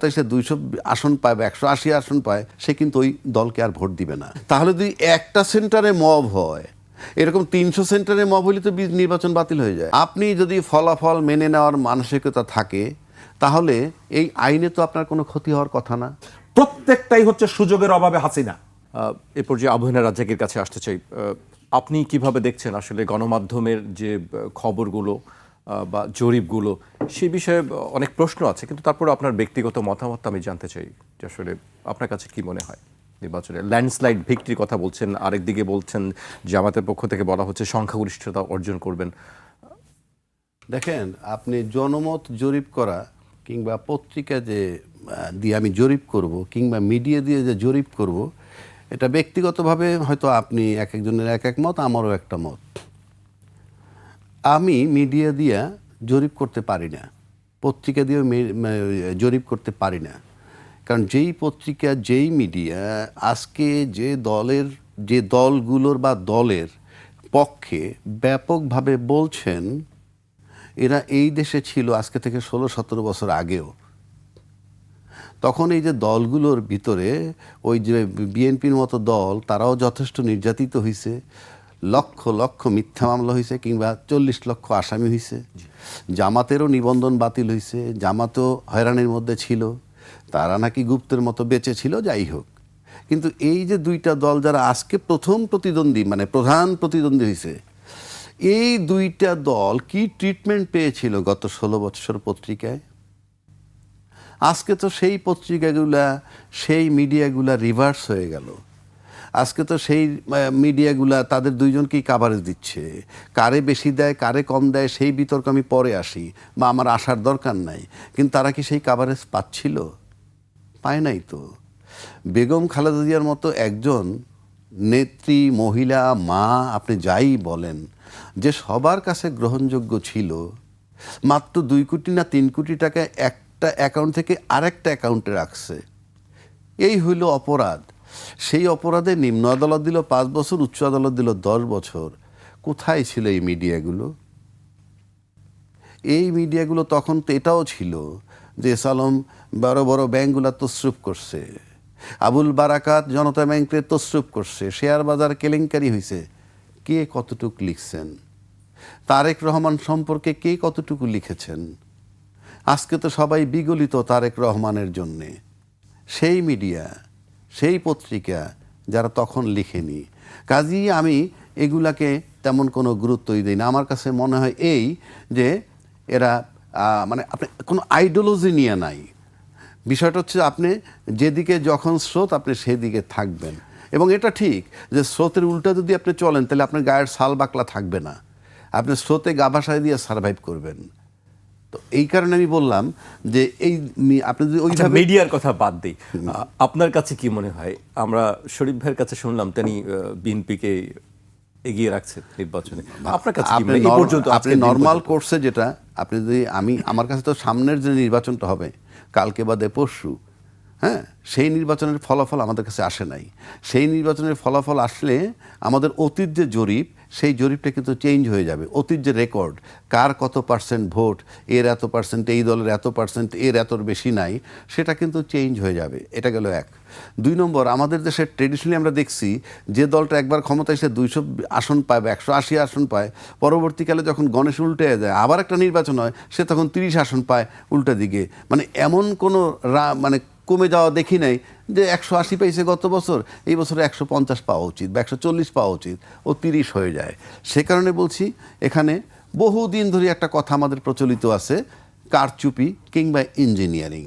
তাই সে 200 আসন পায় বা 180 আসন পায়, সে কিন্তু ওই দলকে আর ভোট দিবে না। তাহলে যদি একটা সেন্টারে মব হয়, এরকম 300 সেন্টারে মব হলে তো নির্বাচন বাতিল হয়ে যায়। আপনি যদি ফলাফল মেনে নেওয়ার মানসিকতা থাকে, তাহলে এই আইনে তো আপনার কোনো ক্ষতি হওয়ার কথা না। প্রত্যেকটাই হচ্ছে সুযোগের অভাবে হাসিনা। এ পর্যায়ে আবু হেনা রাজ্জাকের কাছে আসতে চাই। আপনি কিভাবে দেখছেন আসলে গণমাধ্যমের যে খবরগুলো বা জরিপগুলো, সে বিষয়ে অনেক প্রশ্ন আছে, কিন্তু তারপরে আপনার ব্যক্তিগত মতামত আমি জানতে চাই যে আসলে আপনার কাছে কি মনে হয় নির্বাচনে ল্যান্ডস্লাইড ভিক্টরির কথা বলছেন, আরেকদিকে বলছেন জামাতের পক্ষ থেকে বলা হচ্ছে সংখ্যাগরিষ্ঠতা অর্জন করবেন। দেখেন, আপনি জনমত জরিপ করা কিংবা পত্রিকা যে দিয়ে আমি জরিপ করব কিংবা মিডিয়া দিয়ে যে জরিপ করব, এটা ব্যক্তিগতভাবে হয়তো আপনি এক একজনের এক এক মত, আমারও একটা মত। আমি মিডিয়া দিয়া জরিপ করতে পারি না, পত্রিকা দিয়েও জরিপ করতে পারি না। কারণ যেই পত্রিকা যেই মিডিয়া আজকে যে দলগুলোর বা দলের পক্ষে ব্যাপকভাবে বলছেন, এরা এই দেশে ছিল আজকে থেকে 16-17 বছর আগেও। তখন এই যে দলগুলোর ভিতরে ওই যে বিএনপির মতো দল, তারাও যথেষ্ট নির্যাতিত হয়েছে, লক্ষ লক্ষ মিথ্যা মামলা হয়েছে, কিংবা 40 লক্ষ আসামি হয়েছে। জামাতেরও নিবন্ধন বাতিল হয়েছে, জামাতও হয়রানির মধ্যে ছিল, তারা নাকি গুপ্তের মতো বেঁচে ছিল। যাই হোক, কিন্তু এই যে দুইটা দল যারা আজকে প্রথম প্রতিদ্বন্দ্বী, মানে প্রধান প্রতিদ্বন্দ্বী হয়েছে, এই দুইটা দল কি ট্রিটমেন্ট পেয়েছিল গত 16 বছর পত্রিকায়? আজকে তো সেই পত্রিকাগুলা, সেই মিডিয়াগুলা রিভার্স হয়ে গেল। আজকে তো সেই মিডিয়াগুলা তাদের দুইজনকেই কাভারেজ দিচ্ছে। কারে বেশি দেয়, কারে কম দেয়, সেই বিতর্ক আমি পরে আসি, বা আমার আসার দরকার নাই। কিন্তু তারা কি সেই কাভারেজ পাচ্ছিল? পায় নাই তো। বেগম খালেদা জিয়ার মতো একজন নেত্রী, মহিলা, মা, আপনি যাই বলেন, যে সবার কাছে গ্রহণযোগ্য ছিল, মাত্র 2 কোটি না 3 কোটি টাকা একটা অ্যাকাউন্ট থেকে আরেকটা অ্যাকাউন্টে রাখছে। এই হইল অপরাধ। সেই অপরাধে নিম্ন আদালত দিল 5 বছর, উচ্চ আদালত দিল 10 বছর। কোথায় ছিল এই মিডিয়াগুলো? এই মিডিয়াগুলো তখন তো এটাও ছিল যে সালম বড় বড় ব্যাংকগুলা তসরুপ করছে, আবুল বারাকাত জনতা ব্যাংকে তসরুপ করছে, শেয়ার বাজার কেলেঙ্কারি হয়েছে। কে কতটুকু লিখছেন? তারেক রহমান সম্পর্কে কে কতটুকু লিখেছেন? আজকে তো সবাই বিগলিত তারেক রহমানের জন্যে। সেই মিডিয়া, সেই পত্রিকা যারা তখন লিখেনি। কাজেই আমি এগুলাকে তেমন কোনো গুরুত্বই দিই না। আমার কাছে মনে হয় এই যে এরা মানে আপনি কোনো আইডিওলজি নিয়ে নাই। বিষয়টা হচ্ছে আপনি যেদিকে যখন স্রোত, আপনি সেদিকে থাকবেন। এবং এটা ঠিক যে স্রোতের উল্টা যদি আপনি চলেন, তাহলে আপনার গায়ের সাল বাকলা থাকবে না, আপনি স্রোতে গা ভাসায় দিয়ে সার্ভাইভ করবেন। তো এই কারণে আমি বললাম যে এই আপনি যদি ওই মিডিয়ার কথা বাদ দিই, আপনার কাছে কি মনে হয়? আমরা শরীফ ভাইয়ের কাছে শুনলাম তিনি বিএনপিকে এগিয়ে রাখছেন নির্বাচনে। আপনার কাছে কি মনে হয়? এই পর্যন্ত আপনি নরমাল কোর্সে যেটা আপনি যদি আমার কাছে তো সামনের যে নির্বাচনটা হবে কালকে বাদে পরশু, হ্যাঁ, সেই নির্বাচনের ফলাফল আমাদের কাছে আসে নাই। সেই নির্বাচনের ফলাফল আসলে আমাদের অতীত যে জরিপ, সেই জরিপটা কিন্তু চেঞ্জ হয়ে যাবে। অতীত যে রেকর্ড, কার কত পার্সেন্ট ভোট, এর এত পার্সেন্ট, এই দলের এত পার্সেন্ট, এর এত বেশি নাই, সেটা কিন্তু চেঞ্জ হয়ে যাবে। এটা গেল এক। 2 নম্বর, আমাদের দেশে ট্রেডিশনালি আমরা দেখছি যে দলটা একবার ক্ষমতায় এসে 200 আসন পায় বা 180 আসন পায়, পরবর্তীকালে যখন গণেশ উল্টে যায়, আবার একটা নির্বাচন হয়, সে তখন 30 আসন পায় উল্টা দিকে। মানে এমন কোনো মানে কমে যাওয়া দেখি নাই যে 180 পাইছে গত বছর, এই বছরে 150 পাওয়া উচিত বা 140 পাওয়া উচিত, ও 30 হয়ে যায়। সে কারণে বলছি, এখানে বহুদিন ধরে একটা কথা আমাদের প্রচলিত আছে, কারচুপি কিংবা ইঞ্জিনিয়ারিং,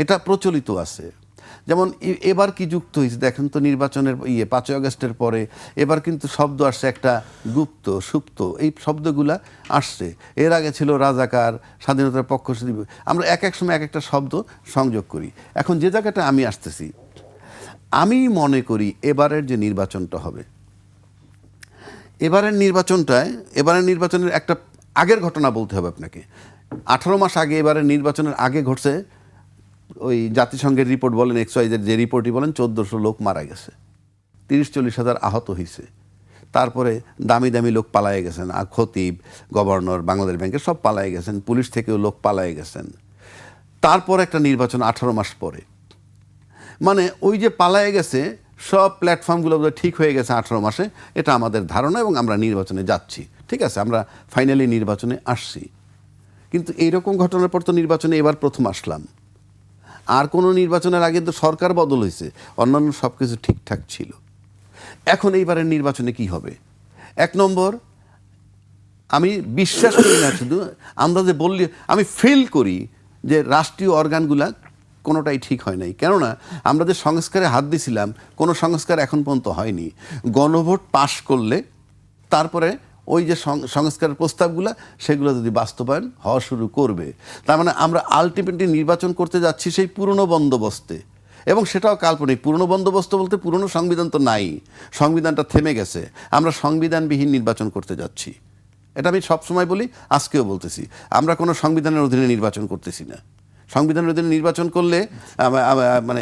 এটা প্রচলিত আছে। যেমন এবার কি যুক্ত হয়েছে দেখেন তো, নির্বাচনের 5ই আগস্টের পরে এবার কিন্তু শব্দ আসছে একটা, গুপ্ত, সুপ্ত, এই শব্দগুলা আসছে। এর আগে ছিল রাজাকার, স্বাধীনতার পক্ষ। আমরা এক এক সময় এক একটা শব্দ সংযোগ করি। এখন যে জায়গাটা আমি আসতেছি, আমি মনে করি এবারের যে নির্বাচনটা হবে, এবারের নির্বাচনের একটা আগের ঘটনা বলতে হবে আপনাকে। 18 মাস আগে, এবারের নির্বাচনের আগে ঘটছে, ওই জাতিসংঘের রিপোর্ট বলেন, XYZ যে রিপোর্টই বলেন, 1400 লোক মারা গেছে, 30-40 হাজার আহত হয়েছে। তারপরে দামি দামি লোক পালায়ে গেছেন, খতিব, গভর্নর, বাংলাদেশ ব্যাংকের সব পালায়ে গেছেন, পুলিশ থেকেও লোক পালায়ে গেছেন। তারপর একটা নির্বাচন 18 মাস পরে, মানে ওই যে পালায়ে গেছে সব প্ল্যাটফর্মগুলো ঠিক হয়ে গেছে 18 মাসে, এটা আমাদের ধারণা এবং আমরা নির্বাচনে যাচ্ছি। ঠিক আছে, আমরা ফাইনালি নির্বাচনে আসছি। কিন্তু এইরকম ঘটনার পর তো নির্বাচনে এবার প্রথম আসলাম। আর কোনো নির্বাচনের আগে তো সরকার বদল হয়েছে, অন্যান্য সব কিছু ঠিকঠাক ছিল। এখন এইবারের নির্বাচনে কি হবে? এক নম্বর, আমি বিশ্বাস করি না, শুধু আন্দাজে বললে আমি ফিল করি যে রাষ্ট্রীয় অর্গানগুলা কোনোটাই ঠিক হয় নাই। কেননা আমরা যে সংস্কারে হাত দিছিলাম, কোনো সংস্কার এখন পর্যন্ত হয়নি। গণভোট পাশ করলে তারপরে ওই যে সংস্কারের প্রস্তাবগুলো সেগুলো যদি বাস্তবায়ন হওয়া শুরু করবে, তার মানে আমরা আলটিমেটলি নির্বাচন করতে যাচ্ছি সেই পুরনো বন্দোবস্তে, এবং সেটাও কাল্পনিক। পুরনো বন্দোবস্ত বলতে পুরনো সংবিধান তো নাই, সংবিধানটা থেমে গেছে। আমরা সংবিধানবিহীন নির্বাচন করতে যাচ্ছি। এটা আমি সবসময় বলি, আজকেও বলতেছি, আমরা কোনো সংবিধানের অধীনে নির্বাচন করতেছি না। সংবিধানের অধীনে নির্বাচন করলে মানে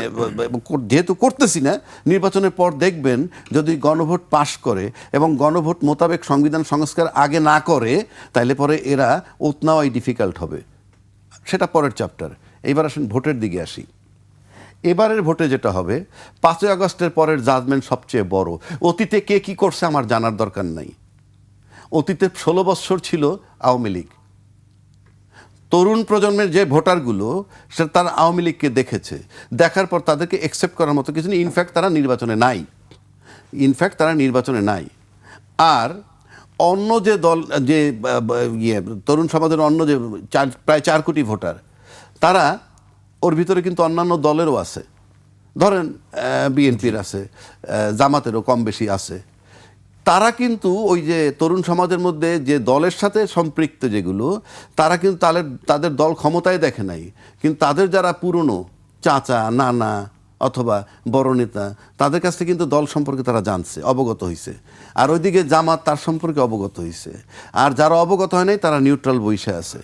যেহেতু করতেছি না, নির্বাচনের পর দেখবেন যদি গণভোট পাশ করে এবং গণভোট মোতাবেক সংবিধান সংস্কার আগে না করে, তাইলে পরে এরা ওত নেওয়াই ডিফিকাল্ট হবে। সেটা পরের চ্যাপ্টার। এইবার আসুন ভোটের দিকে আসি। এবারের ভোটে যেটা হবে, 5ই আগস্টের পরের জাজমেন্ট সবচেয়ে বড়। অতীতে কে কি করছে আমার জানার দরকার নাই। অতীতে 16 বছর ছিল আওয়ামী লীগ। তরুণ প্রজন্মের যে ভোটারগুলো, সে তারা আওয়ামী লীগকে দেখেছে, দেখার পর তাদেরকে অ্যাকসেপ্ট করার মতো কিছু নেই। ইনফ্যাক্ট তারা নির্বাচনে নাই। আর অন্য যে দল, যে তরুণ সমাজের অন্য যে প্রায় 4 কোটি ভোটার, তারা ওর ভিতরে কিন্তু অন্যান্য দলেরও আছে। ধরেন বিএনপির আছে, জামাতেরও কম বেশি আছে। তারা কিন্তু ওই যে তরুণ সমাজের মধ্যে যে দলের সাথে সম্পৃক্ত যেগুলো, তারা কিন্তু তাদের দল ক্ষমতায় দেখে নাই, কিন্তু তাদের যারা পুরনো চাচা, নানা অথবা বড় নেতা, তাদের কাছ থেকে কিন্তু দল সম্পর্কে তারা জানছে, অবগত হয়েছে। আর ওইদিকে জামাত তার সম্পর্কে অবগত হয়েছে। আর যারা অবগত হয় নাই তারা নিউট্রাল বসে আছে।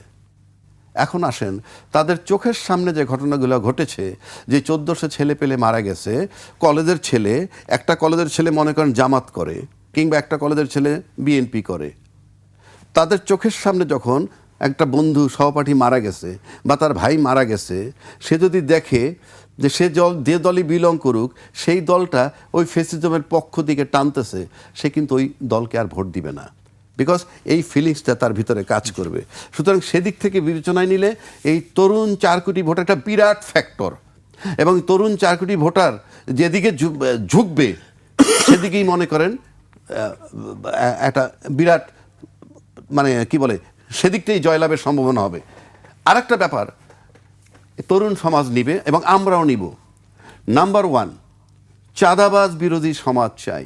এখন আসেন, তাদের চোখের সামনে যে ঘটনাগুলো ঘটেছে, যে 1400 ছেলে পেলে মারা গেছে, কলেজের ছেলে, একটা কলেজের ছেলে মনে করেন জামাত করে, কিংবা একটা কলেজের ছেলে বিএনপি করে, তাদের চোখের সামনে যখন একটা বন্ধু সহপাঠী মারা গেছে বা তার ভাই মারা গেছে, সে যদি দেখে যে সে যে দলই বিলং করুক, সেই দলটা ওই ফ্যাসিজমের পক্ষ দিকে টানতেছে, সে কিন্তু ওই দলকে আর ভোট দিবে না। বিকজ এই ফিলিংসটা তার ভিতরে কাজ করবে। সুতরাং সেদিক থেকে বিবেচনায় নিলে এই তরুণ 4 কোটি ভোটার একটা বিরাট ফ্যাক্টর, এবং তরুণ 4 কোটি ভোটার যেদিকে ঝুঁকবে সেদিকেই মনে করেন একটা বিরাট, মানে কি বলে, সেদিকটাই জয়লাভের সম্ভাবনা হবে। আরেকটা ব্যাপার তরুণ সমাজ নিবে এবং আমরাও নিব। নাম্বার 1, চাঁদাবাজ বিরোধী সমাজ চাই।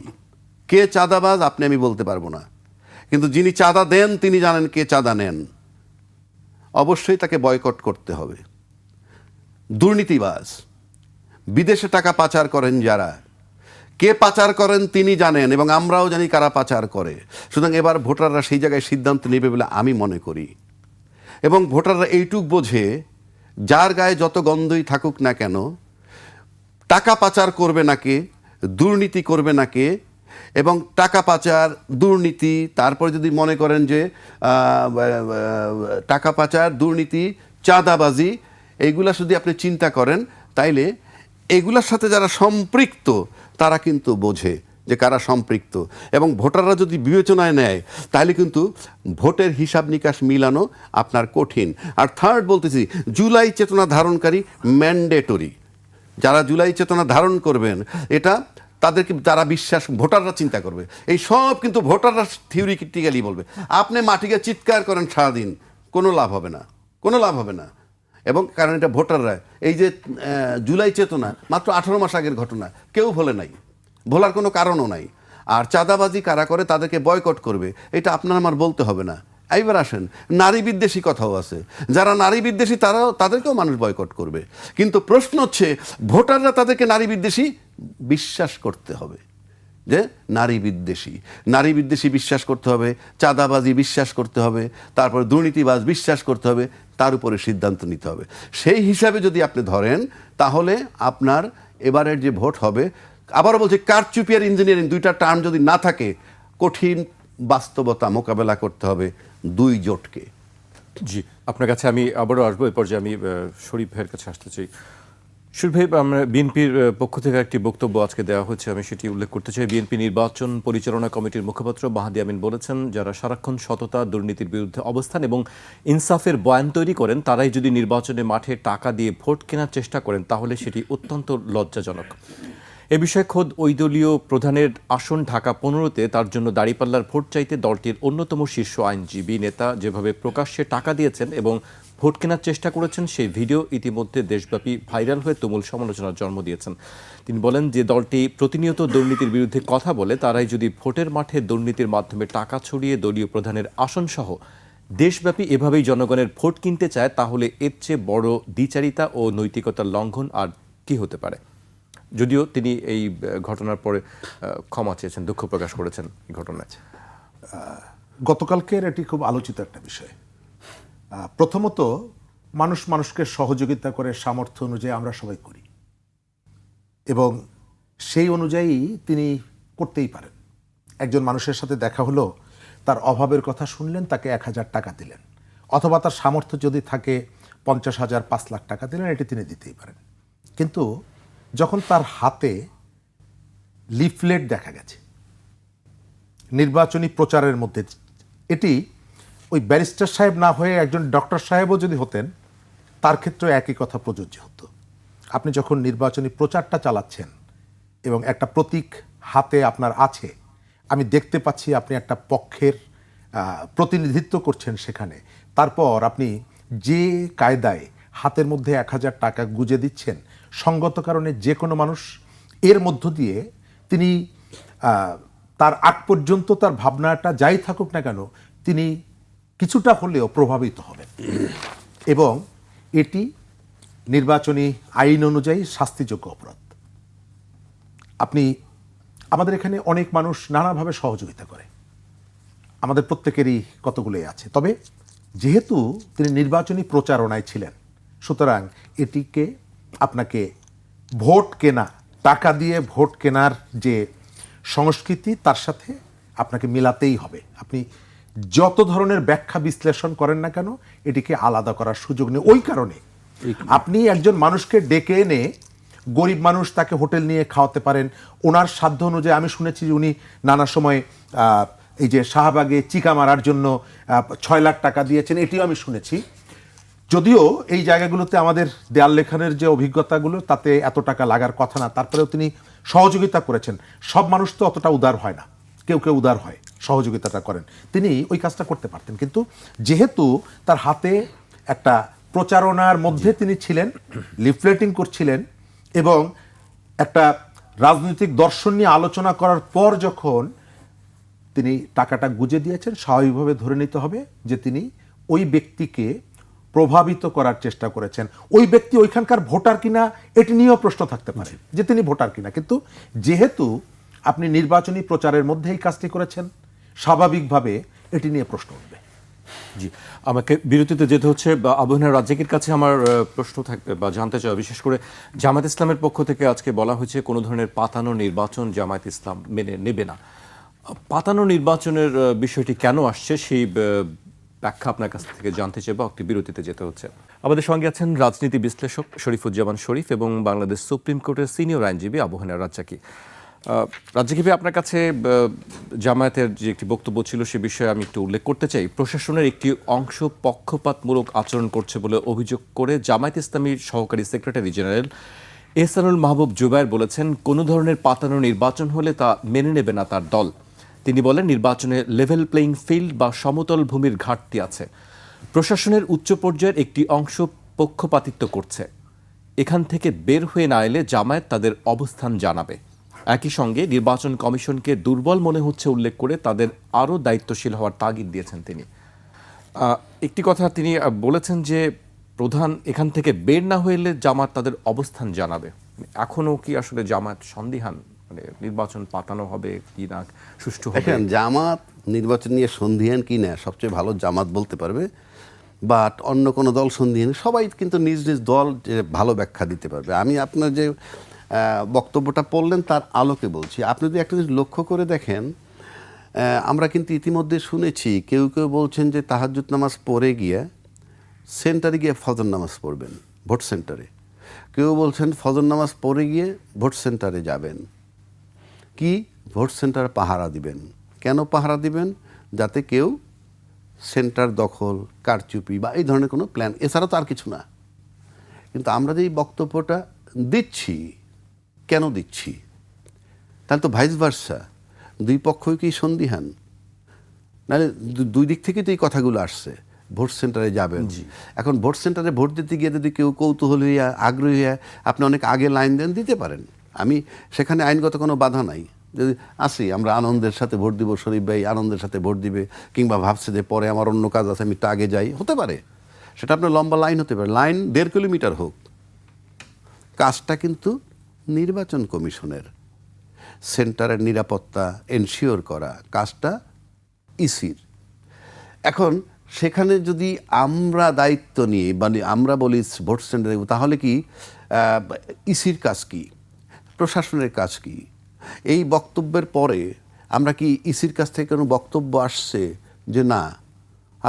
কে চাঁদাবাজ আপনি আমি বলতে পারবো না, কিন্তু যিনি চাঁদা দেন তিনি জানেন কে চাঁদা নেন। অবশ্যই তাকে বয়কট করতে হবে। দুর্নীতিবাজ, বিদেশে টাকা পাচার করেন যারা, কে পাচার করেন তিনি জানেন এবং আমরাও জানি কারা পাচার করে। সুতরাং এবার ভোটাররা সেই জায়গায় সিদ্ধান্ত নেবে বলে আমি মনে করি। এবং ভোটাররা এইটুক বোঝে, যার গায়ে যত গন্ধই থাকুক না কেন, টাকা পাচার করবে না কে, দুর্নীতি করবে না কে, এবং টাকা পাচার, দুর্নীতি, তারপর যদি মনে করেন যে টাকা পাচার, দুর্নীতি, চাঁদাবাজি, এইগুলা যদি আপনি চিন্তা করেন, তাইলে এগুলার সাথে যারা সম্পৃক্ত তারা কিন্তু বোঝে যে কারা সম্পৃক্ত, এবং ভোটাররা যদি বিবেচনায় নেয় তাহলে কিন্তু ভোটের হিসাব নিকাশ মিলানো আপনার কঠিন। আর থার্ড বলতেছি, জুলাই চেতনা ধারণকারী ম্যান্ডেটরি। যারা জুলাই চেতনা ধারণ করবেন, এটা তাদেরকে যারা বিশ্বাস, ভোটাররা চিন্তা করবে। এই সব কিন্তু ভোটাররা থিওরিটিক্যালি বলবে। আপনি মাটিকে চিৎকার করেন সারাদিন, কোনো লাভ হবে না, কোনো লাভ হবে না। এবং কারণ এটা ভোটাররা, এই যে জুলাই চেতনা মাত্র 18 মাস আগের ঘটনা, কেউ ভোলে নাই, ভোলার কোনো কারণও নাই। আর চাঁদাবাজি কারা করে তাদেরকে বয়কট করবে, এটা আপনার আমার বলতে হবে না। এইবার আসেন, নারী বিদ্বেষী কথাও আছে। যারা নারী বিদ্বেষী তাদেরকেও মানুষ বয়কট করবে। কিন্তু প্রশ্ন হচ্ছে, ভোটাররা তাদেরকে নারী বিদ্বেষী বিশ্বাস করতে হবে, যে নারী বিদ্বেষী বিশ্বাস করতে হবে, চাঁদাবাজি বিশ্বাস করতে হবে, তারপর দুর্নীতিবাজ বিশ্বাস করতে হবে, তার উপরে সিদ্ধান্ত নিতে হবে। সেই হিসাবে যদি আপনি ধরেন, তাহলে আপনার এবারের যে ভোট হবে, আবারও বলছি, কারচুপি আর ইঞ্জিনিয়ারিং দুইটা টার্ম যদি না থাকে, কঠিন বাস্তবতা মোকাবেলা করতে হবে 2 জোটকে। জি, আপনার কাছে আমি আবারও আসবো। এই পর্যায়ে আমি শরীফ ভাইয়ের কাছে আসতে চাই। শরীফ ভাই, আমরা বিএনপির পক্ষ থেকে একটি বক্তব্য আজকে দেওয়া হয়েছে, আমি সেটি উল্লেখ করতে চাই। বিএনপি নির্বাচন পরিচালনা কমিটির মুখপাত্র মাহাদি আমিন বলেছেন, যারা সারাক্ষণ সততা, দুর্নীতির বিরুদ্ধে অবস্থান এবং ইনসাফের বয়ান তৈরি করেন, তারাই যদি নির্বাচনে মাঠে টাকা দিয়ে ভোট কেনার চেষ্টা করেন তাহলে সেটি অত্যন্ত লজ্জাজনক। এ বিষয়ে খোদ ওই দলীয় প্রধানের আসন ঢাকা 15-তে তার জন্য দাঁড়িপাল্লার ভোট চাইতে দলটির অন্যতম শীর্ষ আইনজীবী নেতা যেভাবে প্রকাশ্যে টাকা দিয়েছেন এবং ভোট কেনার চেষ্টা করেছেন, সেই ভিডিও ইতিমধ্যে দেশব্যাপী ভাইরাল হয়ে তুমুল সমালোচনার জন্ম দিয়েছেন। তিনি বলেন যে দলটি প্রতিনিয়ত দুর্নীতির বিরুদ্ধে কথা বলে, তারাই যদি ভোটের মাঠে দুর্নীতির মাধ্যমে টাকা ছড়িয়ে দলীয় প্রধানের আসনসহ দেশব্যাপী এভাবেই জনগণের ভোট কিনতে চায়, তাহলে এর চেয়ে বড় দ্বিচারিতা ও নৈতিকতার লঙ্ঘন আর কি হতে পারে। যদিও তিনি এই ঘটনার পরে ক্ষমা চেয়েছেন, দুঃখ প্রকাশ করেছেন এই ঘটনায়। গতকালকের এটি খুব আলোচিত একটা বিষয়। প্রথমত, মানুষ মানুষকে সহযোগিতা করে সামর্থ্য অনুযায়ী আমরা সবাই করি, এবং সেই অনুযায়ী তিনি করতেই পারেন। একজন মানুষের সাথে দেখা হলো, তার অভাবের কথা শুনলেন, তাকে 1,000 টাকা দিলেন, অথবা তার সামর্থ্য যদি থাকে 50,000, 5 লাখ টাকা দিলেন, এটি তিনি দিতেই পারেন। কিন্তু যখন তার হাতে লিফলেট দেখা গেছে নির্বাচনী প্রচারের মধ্যে, এটি ওই ব্যারিস্টার সাহেব না হয়ে একজন ডক্টর সাহেবও যদি হতেন, তার ক্ষেত্রে একই কথা প্রযোজ্য হতো। আপনি যখন নির্বাচনী প্রচারটা চালাচ্ছেন এবং একটা প্রতীক হাতে আপনার আছে, আমি দেখতে পাচ্ছি আপনি একটা পক্ষের প্রতিনিধিত্ব করছেন সেখানে, তারপর আপনি যে কায়দায় হাতের মধ্যে 1,000 টাকা গুজে দিচ্ছেন, সঙ্গত কারণে যে কোনো মানুষ এর মধ্য দিয়ে তিনি তার আগ পর্যন্ত তার ভাবনাটা যাই থাকুক না কেন, তিনি কিছুটা হলেও প্রভাবিত হবেন, এবং এটি নির্বাচনী আইন অনুযায়ী শাস্তিযোগ্য অপরাধ। আপনি আমাদের এখানে অনেক মানুষ নানাভাবে সহযোগিতা করে, আমাদের প্রত্যেকেরই কতগুলোই আছে, তবে যেহেতু তিনি নির্বাচনী প্রচারণায় ছিলেন, সুতরাং এটিকে আপনাকে ভোট কেনা, টাকা দিয়ে ভোট কেনার যে সংস্কৃতি, তার সাথে আপনাকে মেলাতেই হবে। আপনি যত ধরনের ব্যাখ্যা বিশ্লেষণ করেন না কেন, এটিকে আলাদা করার সুযোগ নেই। ওই কারণে আপনি একজন মানুষকে ডেকে এনে, গরিব মানুষ, তাকে হোটেল নিয়ে খাওয়াতে পারেন ওনার সাধ্য অনুযায়ী। আমি শুনেছি যে উনি নানা সময় এই যে শাহবাগে চিকা মারার জন্য 6 লাখ টাকা দিয়েছেন, এটিও আমি শুনেছি। যদিও এই জায়গাগুলোতে আমাদের দেয়াল লেখানের যে অভিজ্ঞতাগুলো, তাতে এত টাকা লাগার কথা না, তারপরেও তিনি সহযোগিতা করেছেন। সব মানুষ তো অতটা উদার হয় না, কেউ কেউ উদার হয়, সহযোগিতাটা করেন। তিনি ওই কাজটা করতে পারতেন, কিন্তু যেহেতু তার হাতে একটা প্রচারণার মধ্যে তিনি ছিলেন, লিফলেটিং করছিলেন, এবং একটা রাজনৈতিক দর্শন নিয়ে আলোচনা করার পর যখন তিনি টাকাটা গুজে দিয়েছেন, স্বাভাবিকভাবে ধরে নিতে হবে যে তিনি ওই ব্যক্তিকে প্রভাবিত করার চেষ্টা করেছেন। ওই ব্যক্তি ওইখানকার ভোটার কিনা এটি নিয়েও প্রশ্ন থাকতে পারে যে তিনি ভোটার কিনা, কিন্তু যেহেতু আপনি নির্বাচনী প্রচারের মধ্যে এই কাজটি করেছেন, স্বাভাবিকভাবে এটি নিয়ে প্রশ্ন উঠবে। জি, আমাকে বিরতিতে যেতে হচ্ছে। আবহাওয়ার রাজ্জাকের কাছে আমার প্রশ্ন থাকবে বা জানতে চাই, বিশেষ করে জামায়াত ইসলামের পক্ষ থেকে আজকে বলা হয়েছে কোনো ধরনের পাতানো নির্বাচন জামায়াত ইসলাম মেনে নেবে না। পাতানো নির্বাচনের বিষয়টি কেন আসছে, সেই ব্যাখ্যা আপনার কাছ থেকে জানতে চাই, বা একটি বিরতিতে যেতে হচ্ছে। আমাদের সঙ্গে আছেন রাজনীতি বিশ্লেষক শরীফুজ্জামান শরীফ এবং বাংলাদেশ সুপ্রিম কোর্টের সিনিয়র আইনজীবী আবহাওয়ার রাজ্জাকি। রাজ্জাকি ভাই, আপনার কাছে জামায়াতের যে একটি বক্তব্য ছিল সে বিষয়ে আমি একটু উল্লেখ করতে চাই। প্রশাসনের একটি অংশ পক্ষপাতমূলক আচরণ করছে বলে অভিযোগ করে জামায়াত ইসলামীর সহকারী সেক্রেটারি জেনারেল এহসানুল মাহবুব জুবায়ের বলেছেন, কোনো ধরনের পাতানো নির্বাচন হলে তা মেনে নেবে না তার দল। তিনি বলেন, নির্বাচনে লেভেল প্লেইং ফিল্ড বা সমতল ভূমির ঘাটতি আছে। প্রশাসনের উচ্চ পর্যায়ের একটি অংশ পক্ষপাতিত্ব করছে। এখান থেকে বের হয়ে না এলে জামায়াত তাদের অবস্থান জানাবে। একই সঙ্গে নির্বাচন কমিশনকে দুর্বল মনে হচ্ছে উল্লেখ করে তাদের আরও দায়িত্বশীল হওয়ার তাগিদ দিয়েছেন তিনি। একটি কথা তিনি বলেছেন যে প্রধান এখান থেকে বের না হইলে জামায়াত তাদের অবস্থান জানাবে। এখনও কি আসলে জামায়াত সন্দিহান, মানে নির্বাচন পাতানো হবে কি না, সুষ্ঠু হবে? জামাত নির্বাচন নিয়ে সন্দিহান কি না সবচেয়ে ভালো জামাত বলতে পারবে, বাট অন্য কোনো দল সন্দিহান, সবাই কিন্তু নিজ নিজ দল ভালো ব্যাখ্যা দিতে পারবে। আমি আপনার যে বক্তব্যটা পড়লেন তার আলোকে বলছি। আপনি যদি একটা জিনিস লক্ষ্য করে দেখেন, আমরা কিন্তু ইতিমধ্যে শুনেছি কেউ কেউ বলছেন যে তাহাজ্জুদ নামাজ পড়ে গিয়ে সেন্টারে গিয়ে ফজর নামাজ পড়বেন, ভোট সেন্টারে। কেউ বলছেন ফজর নামাজ পড়ে গিয়ে ভোট সেন্টারে যাবেন। কি ভোট সেন্টার পাহারা দিবেন? কেন পাহারা দিবেন? যাতে কেউ সেন্টার দখল, কারচুপি বা এই ধরনের কোনো প্ল্যান, এছাড়া তো আর কিছু না। কিন্তু আমরা যে এই বক্তব্যটা দিচ্ছি, কেন দিচ্ছি? তাহলে তো ভাইস ভার্সা, দুই পক্ষই কি সন্দিহান? নাহলে দুই দিক থেকে তো এই কথাগুলো আসছে। ভোট সেন্টারে যাবেন, এখন ভোট সেন্টারে ভোট দিতে গিয়ে যদি কেউ কৌতূহল হইয়া, আগ্রহী হইয়া আপনি অনেক আগে লাইন দেন, দিতে পারেন। আমি সেখানে আইনগত কোনো বাধা নাই। যদি আসি আমরা আনন্দের সাথে ভোট দিব, শরীফ ভাই আনন্দের সাথে ভোট দিবে, কিংবা ভাবছে যে পরে আমার অন্য কাজ আছে আমি একটু আগে যাই, হতে পারে। সেটা আপনার লম্বা লাইন হতে পারে, লাইন 1.5 কিলোমিটার হোক। কাজটা কিন্তু নির্বাচন কমিশনের। সেন্টারের নিরাপত্তা এনশিওর করা কাজটা ইসির। এখন সেখানে যদি আমরা দায়িত্ব নিয়ে মানে আমরা বলি ভোট সেন্টারে, তাহলে কি ইসির কাজ কি, প্রশাসনের কাজ কি? এই বক্তব্যের পরে আমরা কি ইসির কাছ থেকে কোনো বক্তব্য আসছে যে না,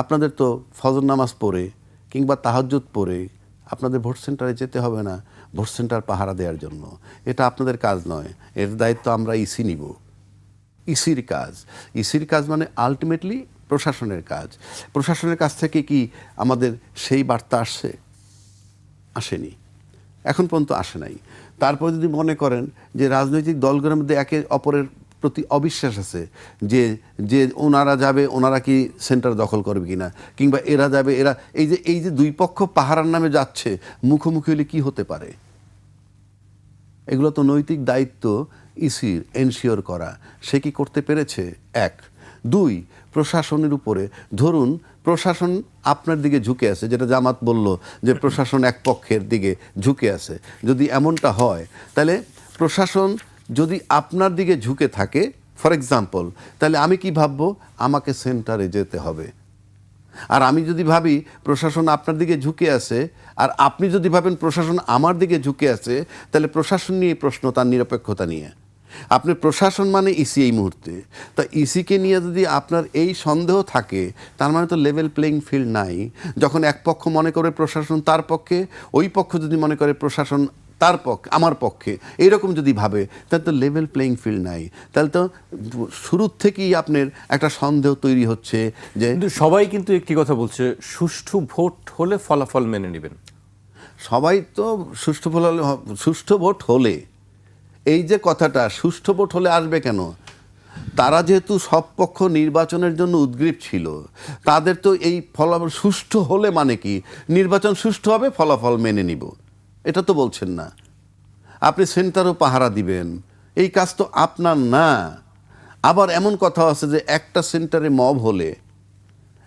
আপনাদের তো ফজর নামাজ পড়ে কিংবা তাহাজ্জুদ পড়ে আপনাদের ভোট সেন্টারে যেতে হবে না ভোট সেন্টার পাহারা দেওয়ার জন্য, এটা আপনাদের কাজ নয়, এর দায়িত্ব আমরা ইসি নিব। ইসির কাজ, ইসির কাজ মানে আলটিমেটলি প্রশাসনের কাজ। প্রশাসনের কাছ থেকে কি আমাদের সেই বার্তা আসছে? আসেনি, এখন পর্যন্ত আসে নাই। তারপর যদি মনে করেন যে রাজনৈতিক দলগুলোর মধ্যে একে অপরের প্রতি অবিশ্বাস আছে, যে যে ওনারা যাবে ওনারা কি সেন্টার দখল করবে কিনা, কিংবা এরা যাবে এরা, এই যে দুই পক্ষ পাহারার নামে যাচ্ছে, মুখোমুখি হলে কি হতে পারে? এগুলো তো নৈতিক দায়িত্ব ইসির এনশিওর করা। সে কি করতে পেরেছে? 1, 2, প্রশাসনের উপরে ধরুন প্রশাসন আপনার দিকে ঝুঁকে আছে, যেটা জামাত বলল যে প্রশাসন এক পক্ষের দিকে ঝুঁকে আছে। যদি এমনটা হয় তাহলে প্রশাসন যদি আপনার দিকে ঝুঁকে থাকে, ফর এক্সাম্পল, তাহলে আমি কি ভাববো? আমাকে সেন্টারে যেতে হবে। আর আমি যদি ভাবি প্রশাসন আপনার দিকে ঝুঁকে আছে, আর আপনি যদি ভাবেন প্রশাসন আমার দিকে ঝুঁকে আছে, তাহলে প্রশাসন নিয়ে প্রশ্ন, তার নিরপেক্ষতা নিয়ে। আপনি প্রশাসন মানে ইসি এই মুহূর্তে, তা ইসিকে নিয়ে যদি আপনার এই সন্দেহ থাকে, তার মানে তো লেভেল প্লেইং ফিল্ড নাই। যখন এক পক্ষ মনে করে প্রশাসন তার পক্ষে, ওই পক্ষ যদি মনে করে প্রশাসন তার পক্ষে, আমার পক্ষে, এইরকম যদি ভাবে, তাহলে তো লেভেল প্লেইং ফিল্ড নাই। তাহলে তো শুরুর থেকেই আপনার একটা সন্দেহ তৈরি হচ্ছে যে কিন্তু সবাই কিন্তু একটি কথা বলছে, সুষ্ঠু ভোট হলে ফলাফল মেনে নেবেন। সবাই তো সুষ্ঠু ভোট হলে, এই যে কথাটা সুষ্ঠু ভোট হলে আসবে কেন? তারা যেহেতু সব পক্ষ নির্বাচনের জন্য উদ্গ্রীব ছিল, তাদের তো এই ফলাফল সুষ্ঠু হলে মানে কি নির্বাচন সুষ্ঠু হবে, ফলাফল মেনে নিব, এটা তো বলছেন না। আপনি সেন্টারও পাহারা দিবেন, এই কাজ তো আপনার না। আবার এমন কথা আছে যে একটা সেন্টারে মব হলে,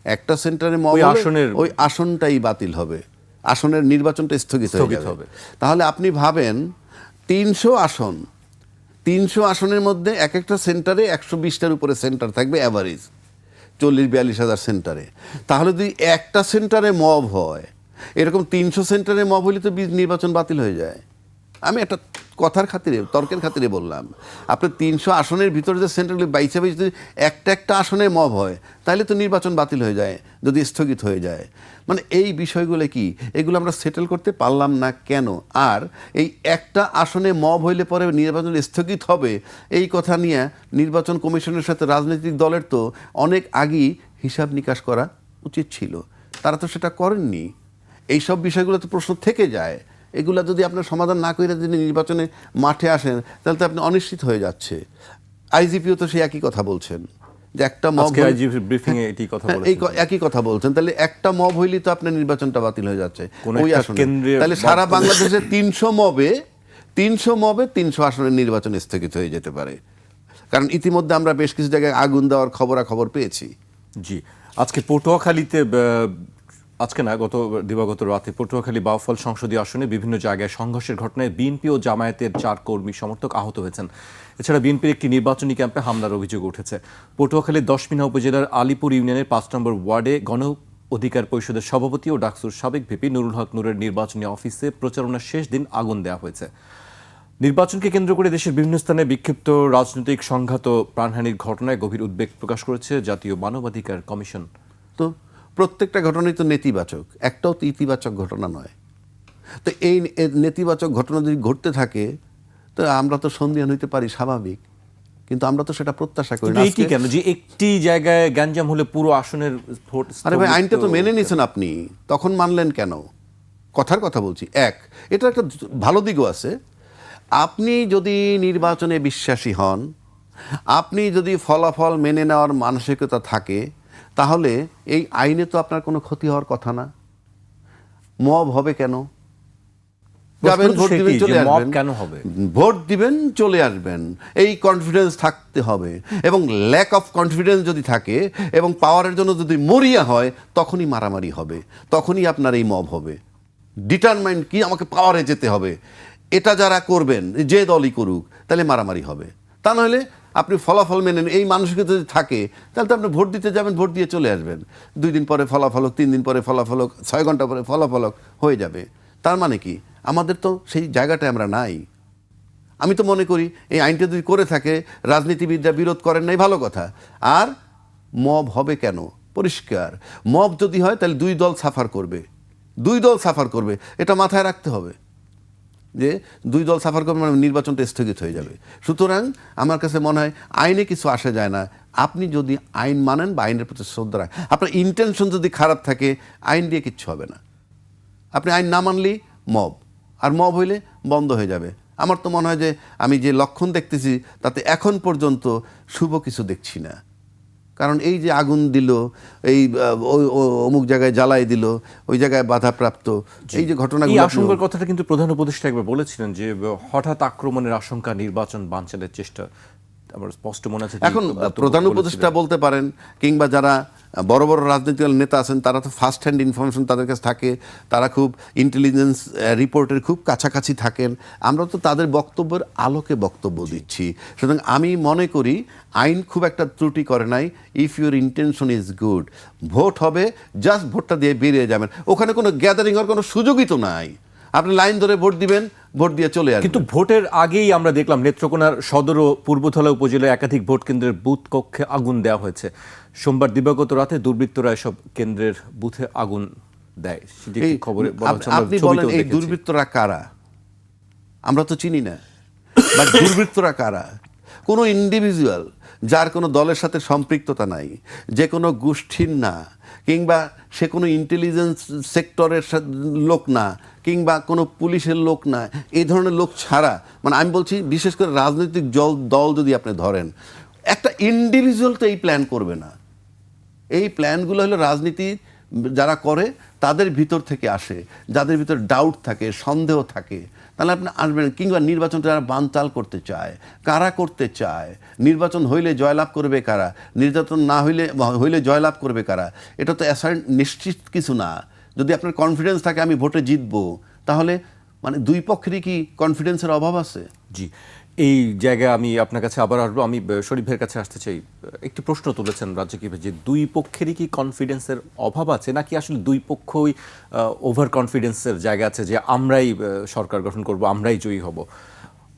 একটা সেন্টারে মব হলে ওই আসনটাই বাতিল হবে, আসনের নির্বাচনটা স্থগিত হবে। তাহলে আপনি ভাবেন 300 আসন, 300 আসনের মধ্যে এক একটা সেন্টারে 120টার উপরে সেন্টার থাকবে, অ্যাভারেজ 40-42 হাজার সেন্টারে। তাহলে যদি একটা সেন্টারে মব হয়, এরকম 300 সেন্টারে মব হলে তো নির্বাচন বাতিল হয়ে যায়। আমি একটা কথার খাতিরে, তর্কের খাতিরে বললাম। আপনি 300 আসনের ভিতরে যে সেন্টারগুলি বাইছে যদি একটা আসনে মব হয়, তাহলে তো নির্বাচন বাতিল হয়ে যায়, যদি স্থগিত হয়ে যায়। মানে এই বিষয়গুলো কি, এগুলো আমরা সেটেল করতে পারলাম না কেন? আর এই একটা আসনে মব হইলে পরে নির্বাচন স্থগিত হবে, এই কথা নিয়ে নির্বাচন কমিশনের সাথে রাজনৈতিক দলের তো অনেক আগেই হিসাব নিকাশ করা উচিত ছিল, তারা তো সেটা করেননি। এইসব বিষয়গুলো তো প্রশ্ন থেকে যায়। এগুলা যদি আপনার সমাধান না করে যদি নির্বাচনে মাঠে আসেন, তাহলে তো আপনি অনিশ্চিত হয়ে যাচ্ছে। আইজিপিও তো সেই একই কথা বলছেন যে একটা মব, একই কথা বলছেন। তাহলে একটা মব হইলেই তো আপনার নির্বাচনটা বাতিল হয়ে যাচ্ছে ওই আসনে। তাহলে সারা বাংলাদেশে 300 মবে 300 আসনের নির্বাচন স্থগিত হয়ে যেতে পারে। কারণ ইতিমধ্যে আমরা বেশ কিছু জায়গায় আগুন দেওয়ার খবরাখবর পেয়েছি। জি, আজকে পটুয়াখালীতে, আজকে না গত দিবাগত রাতে পটুয়াখালী বাউফল সংসদীয় আসনে বিভিন্ন জায়গায় সংঘর্ষের ঘটনায় বিএনপি ও জামায়াতের 4 কর্মী সমর্থক আহত হয়েছেন। এছাড়া বিএনপির একটি নির্বাচনী ক্যাম্পে হামলার অভিযোগ উঠেছে। পটুয়াখালীর 10 মিনা উপজেলার আলীপুর ইউনিয়নের 5 নম্বর ওয়ার্ডে গণ অধিকার পরিষদের সভাপতি ও ডাকসুর সাবেক ভিপি নুরুল হক নূরের নির্বাচনী অফিসে প্রচারণার শেষ দিন আগুন দেওয়া হয়েছে। নির্বাচনকে কেন্দ্র করে দেশের বিভিন্ন স্থানে বিক্ষিপ্ত রাজনৈতিক সংঘাত ও প্রাণহানির ঘটনায় গভীর উদ্বেগ প্রকাশ করেছে জাতীয় মানবাধিকার কমিশন। তো প্রত্যেকটা ঘটনাই তো নেতিবাচক, একটাও তো ইতিবাচক ঘটনা নয়। তো এই নেতিবাচক ঘটনা যদি ঘটতে থাকে তো আমরা তো সন্দিহান হইতে পারি, স্বাভাবিক, কিন্তু আমরা তো সেটা প্রত্যাশা করি কিন্তু না। এইটি কেন যে একটি জায়গায় গ্যাঞ্জাম হলে পুরো আসনের ভোট আরে ভাই, স্থগিত? আইনটা তো মেনে নিয়েছেন আপনি, তখন মানলেন কেন? কথার কথা বলছি। এটা একটা ভালো দিকও আছে। আপনি যদি নির্বাচনে বিশ্বাসী হন, আপনি যদি ফলাফল মেনে নেওয়ার মানসিকতা থাকে, তাহলে এই আইনে তো আপনার কোনো ক্ষতি হওয়ার কথা না। মব হবে কেন? যাবেন, প্রশ্ন তো ভোট দিবেন, সেটি চলে যে মব আসবেন। কেন হবে? ভোট দিবেন, চলে আসবেন, এই কনফিডেন্স থাকতে হবে। এবং ল্যাক অফ কনফিডেন্স যদি থাকে এবং পাওয়ারের জন্য যদি মরিয়া হয়, তখনই মারামারি হবে, তখনই আপনার এই মব হবে। ডিটারমাইন্ড কি আমাকে পাওয়ারে যেতে হবে, এটা যারা করবেন, যে দলই করুক, তাহলে মারামারি হবে। তা নাহলে আপনি ফলাফল মেনেন, এই মানসিকতা যদি থাকে, তাহলে তো আপনি ভোট দিতে যাবেন, ভোট দিয়ে চলে আসবেন। 2 দিন পরে ফলাফল হোক, 3 দিন পরে ফলাফল হোক, 6 ঘন্টা পরে ফলাফল হোক, হয়ে যাবে। তার মানে কি, আমাদের তো সেই জায়গাটায় আমরা নাই। আমি তো মনে করি এই আইনটা যদি করে থাকে, রাজনীতিবিদরা বিরোধ করেন নাই, ভালো কথা। আর মব হবে কেন? পরিষ্কার, মব যদি হয় তাহলে 2 দল সাফার করবে, 2 দল সাফার করবে, এটা মাথায় রাখতে হবে যে 2 দল সাফার করবে মানে নির্বাচনটা স্থগিত হয়ে যাবে। সুতরাং আমার কাছে মনে হয় আইনে কিছু আসে যায় না। আপনি যদি আইন মানেন বা আইনের প্রতি শ্রদ্ধা রাখেন, আপনার ইন্টেনশন যদি খারাপ থাকে, আইন দিয়ে কিচ্ছু হবে না। আপনি আইন না মানলেই মব, আর মব হইলে বন্ধ হয়ে যাবে। আমার তো মনে হয় যে আমি যে লক্ষণ দেখতেছি তাতে এখন পর্যন্ত শুভ কিছু দেখছি না। কারণ এই যে আগুন দিল, এই অমুক জায়গায় জ্বালাই দিল, ওই জায়গায় বাধাপ্রাপ্ত, এই যে এই ঘটনাগুলো, আশঙ্কার কথাটা কিন্তু প্রধান উপদেষ্টা একবার বলেছিলেন যে হঠাৎ আক্রমণের আশঙ্কা, নির্বাচন বানচালের চেষ্টা। আমার স্পষ্ট মনে আছে যে এখন বক্তব্য প্রধান বলেছিলেন। উপদেষ্টা বলতে পারেন, কিংবা যারা বড় বড় রাজনৈতিক নেতা আছেন, তারা তো ফার্স্ট হ্যান্ড ইনফরমেশন তাদের কাছে থাকে, তারা খুব ইন্টেলিজেন্স রিপোর্টের খুব কাছাকাছি থাকেন। আমরা তো তাদের বক্তব্যের আলোকে বক্তব্য দিচ্ছি। সুতরাং আমি মনে করি আইন খুব একটা ত্রুটি করে নাই। If your intention is good, vote হবে, জাস্ট ভোটটা দিয়ে বেরিয়ে যাবেন। ওখানে কোনো গ্যাদারিং হওয়ার কোনো সুযোগই তো নাই। আপনি লাইন ধরে ভোট দিবেন, ভোট দিয়ে চলে আসবেন। কিন্তু ভোটের আগেই আমরা দেখলাম নেত্রকোনার সদর ও পূর্বধলা উপজেলায় একাধিক ভোট কেন্দ্রের বুথ কক্ষে আগুন দেওয়া হয়েছে। সোমবার দিবাগত রাতে দুর্বৃত্তরা এসব কেন্দ্রের বুথে আগুন দেয়। সেটি একটি খবরে বলা হচ্ছে, আমরা আপনি ছবিতেও বলেন এই দেখেছি। দুর্বৃত্তরা কারা? আমরা তো চিনি না, বাট দুর্বৃত্তরা কারা? কোনো ইন্ডিভিজুয়াল যার কোনো দলের সাথে সম্পৃক্ততা নাই, যে কোনো গোষ্ঠীর না, কিংবা সে কোনো ইন্টেলিজেন্স সেক্টরের লোক না, কিংবা কোনো পুলিশের লোক না, এই ধরনের লোক ছাড়া, মানে আমি বলছি বিশেষ করে রাজনৈতিক দল যদি আপনি ধরেন, একটা ইন্ডিভিজুয়াল তো এই প্ল্যান করবে না। এই প্ল্যানগুলো হলো রাজনীতি যারা করে তাদের ভিতর থেকে আসে, যাদের ভিতর ডাউট থাকে, সন্দেহ থাকে, তাহলে আপনি আসবেন। কিংবা নির্বাচনটা যারা বানচাল করতে চায়, কারা করতে চায়, নির্বাচন হইলে জয়লাভ করবে কারা, নির্বাচন না হইলে জয়লাভ করবে কারা, এটা তো অ্যাসাইন নিশ্চিত কিছু না। যদি আপনার কনফিডেন্স থাকে আমি ভোটে জিতবো, তাহলে মানে 2 পক্ষেরই কি কনফিডেন্সের অভাব আছে? জি, এই জায়গায় আমি আপনার কাছে আবার আসবো। আমি শরীফ ভাইয়ের কাছে আসতে চাই। একটি প্রশ্ন তুলেছেন রাজ্জাকি ভাই যে 2 পক্ষেরই কি কনফিডেন্সের অভাব আছে, নাকি আসলে 2 পক্ষই ওভার কনফিডেন্সের জায়গা আছে যে আমরাই সরকার গঠন করব, আমরাই জয়ী হব?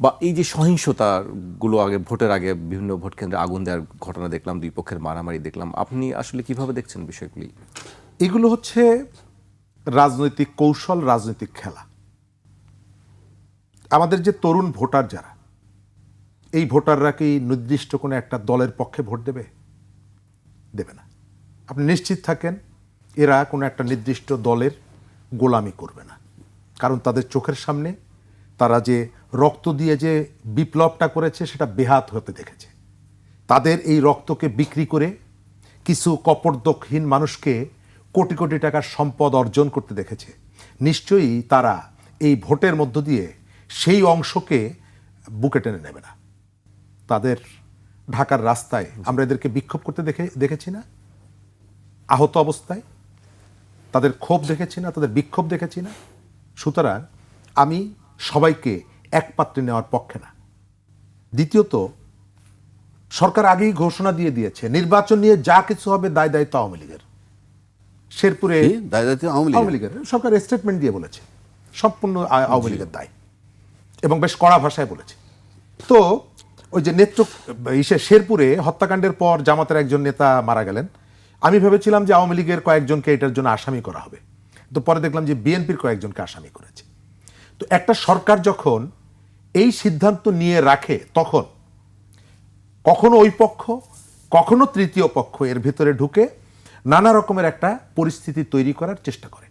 বা এই যে সহিংসতাগুলো আগে ভোটের আগে বিভিন্ন ভোট কেন্দ্রে আগুন দেওয়ার ঘটনা দেখলাম, 2 পক্ষের মারামারি দেখলাম, আপনি আসলে কিভাবে দেখছেন বিষয়গুলি? এগুলো হচ্ছে রাজনৈতিক কৌশল, রাজনৈতিক খেলা। আমাদের যে তরুণ ভোটার যারা, এই ভোটাররা কি নির্দিষ্ট কোনো একটা দলের পক্ষে ভোট দেবে? দেবে না। আপনি নিশ্চিত থাকেন এরা কোনো একটা নির্দিষ্ট দলের গোলামি করবে না। কারণ তাদের চোখের সামনে তারা যে রক্ত দিয়ে যে বিপ্লবটা করেছে সেটা বেহাত হতে দেখেছে। তাদের এই রক্তকে বিক্রি করে কিছু কপটদক্ষহীন মানুষকে কোটি কোটি টাকার সম্পদ অর্জন করতে দেখেছে। নিশ্চয়ই তারা এই ভোটের মধ্য দিয়ে সেই অংশকে বুকে টেনে নেবে না। তাদের ঢাকার রাস্তায় আমরা এদেরকে বিক্ষোভ করতে দেখেছি না, আহত অবস্থায় তাদের ক্ষোভ দেখেছি না, তাদের বিক্ষোভ দেখেছি না। সুতরাং আমি সবাইকে এক পাত্রে নেওয়ার পক্ষে না। দ্বিতীয়ত, সরকার আগেই ঘোষণা দিয়ে দিয়েছে নির্বাচন নিয়ে যা কিছু হবে দায় দায়িত্ব আওয়ামী লীগের। শেরপুরে আওয়ামী লীগের সরকার স্টেটমেন্ট দিয়ে বলেছে সম্পূর্ণ আওয়ামী লীগের দায়, এবং বেশ কড়া ভাষায় বলেছে। তো ওই যে শেরপুরে হত্যাকাণ্ডের পর জামাতের একজন নেতা মারা গেলেন, আমি ভেবেছিলাম যে আওয়ামী লীগের কয়েকজনকে এটার জন্য আসামি করা হবে, তো পরে দেখলাম যে বিএনপির কয়েকজনকে আসামি করেছে। তো একটা সরকার যখন এই সিদ্ধান্ত নিয়ে রাখে, তখন কখনো ওই পক্ষ কখনো তৃতীয় পক্ষ এর ভিতরে ঢুকে নানা রকমের একটা পরিস্থিতি তৈরি করার চেষ্টা করে।